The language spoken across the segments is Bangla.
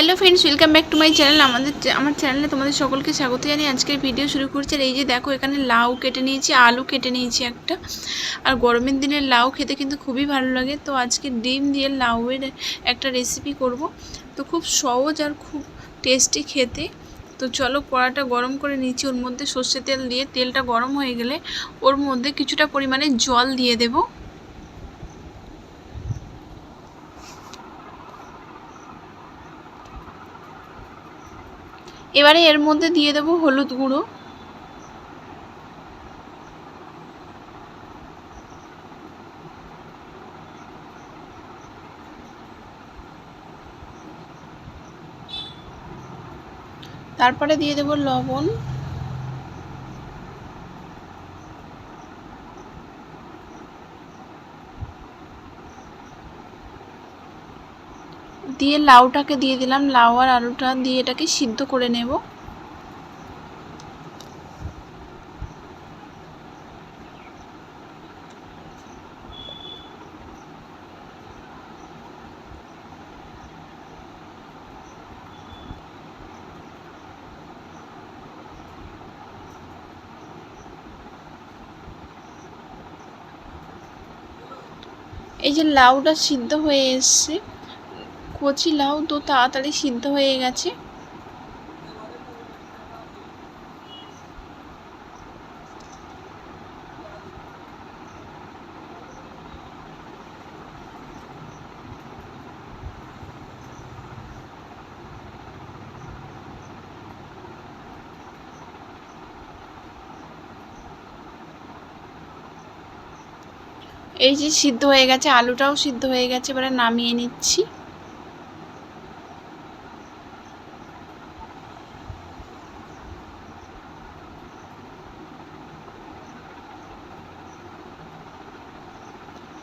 Hello friends, welcome back to my channel. আমার চ্যানেলে তোমাদের সকলকে স্বাগত জানিয়ে আজকের ভিডিও শুরু করছি। আর এই যে দেখো, এখানে লাউ কেটে নিয়েছি, আলু কেটে নিয়েছি একটা। আর গরমের দিনে লাউ খেতে কিন্তু খুবই ভালো লাগে। তো আজকে ডিম দিয়ে লাউয়ের একটা রেসিপি করব। তো খুব সহজ আর খুব টেস্টি খেতে। তো চলো, কড়াটা গরম করে নিয়েছি, ওর মধ্যে সর্ষে তেল দিয়ে তেলটা গরম হয়ে গেলে ওর মধ্যে কিছুটা পরিমাণে জল দিয়ে দেবো। এবারে এর মধ্যে দিয়ে দেবো হলুদ গুঁড়ো, তারপরে দিয়ে দেবো লবণ, দিয়ে লাউটাকে দিয়ে দিলাম। লাউ আর আলুটা দিয়ে এটাকে সিদ্ধ করে নেব। এই যে লাউটা সিদ্ধ হয়ে এসছে, কচি লাউ তো তাড়াতাড়ি সিদ্ধ হয়ে গেছে। এই যে সিদ্ধ হয়ে গেছে, আলুটাও সিদ্ধ হয়ে গেছে, এবারে নামিয়ে নিচ্ছি।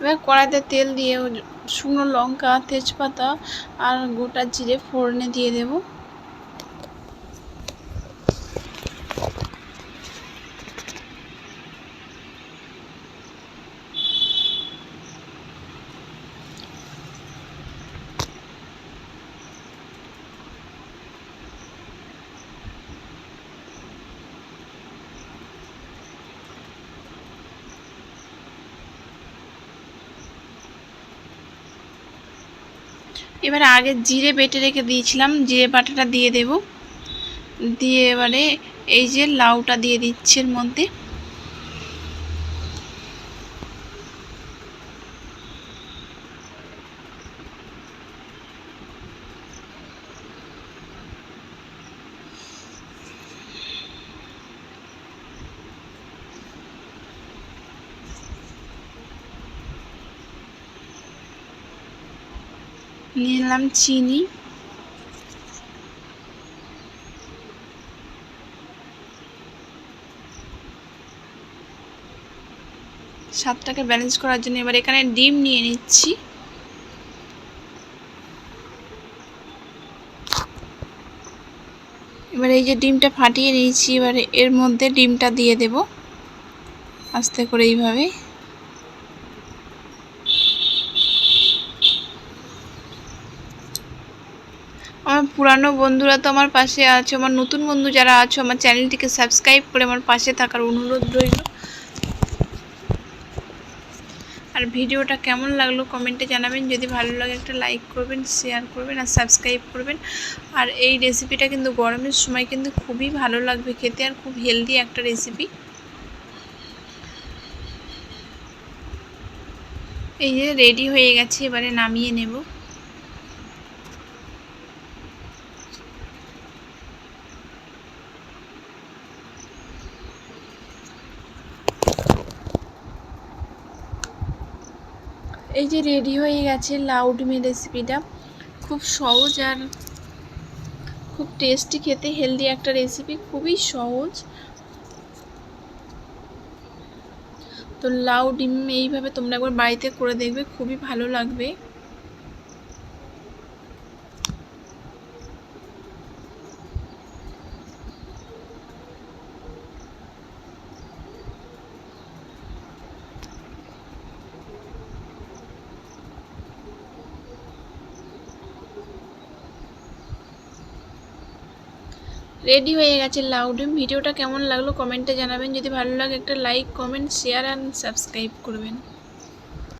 এবার কড়াইতে তেল দিয়ে শুকনো লঙ্কা, তেজপাতা আর গোটা জিরে ফোড়নে দিয়ে দেব। এবারে আগে জিরে বেটে রেখে দিয়েছিলাম, জিরে বাটাটা দিয়ে দেব। দিয়ে এবারে এই যে লাউটা দিয়ে দিচ্ছি এর মধ্যে। নিয়ে নিলাম চিনি, স্বাদটাকে ব্যালেন্স করার জন্য। এবার এখানে ডিম নিয়ে নিচ্ছি। এবার এই যে ডিমটা ফাটিয়ে নিয়েছি, এবারে এর মধ্যে ডিমটা দিয়ে দেব আস্তে করে এইভাবে। আমার পুরানো বন্ধুরা তো আমার পাশে আছে, আমার নতুন বন্ধু যারা আছো আমার চ্যানেলটিকে সাবস্ক্রাইব করে আমার পাশে থাকার অনুরোধ রইল। আর ভিডিওটা কেমন লাগলো কমেন্টে জানাবেন। যদি ভালো লাগে একটা লাইক করবেন, শেয়ার করবেন আর সাবস্ক্রাইব করবেন। আর এই রেসিপিটা কিন্তু গরমের সময় কিন্তু খুবই ভালো লাগবে খেতে, আর খুব হেলদি একটা রেসিপি। এই যে রেডি হয়ে গেছে, এবারে নামিয়ে নেব। এই যে রেডি হয়ে গেছে লাউ ডিমের রেসিপিটা। খুব সহজ আর খুব টেস্টি খেতে, হেলদি একটা রেসিপি, খুবই সহজ। তো লাউ ডিম এইভাবে তোমরা একবার বাড়িতে করে দেখবে, খুবই ভালো লাগবে। রেডি হয়ে গেছে লাউ ডিম। ভিডিওটা কেমন লাগলো কমেন্টে জানাবেন। যদি ভালো লাগে একটা like, comment, share and subscribe করবেন।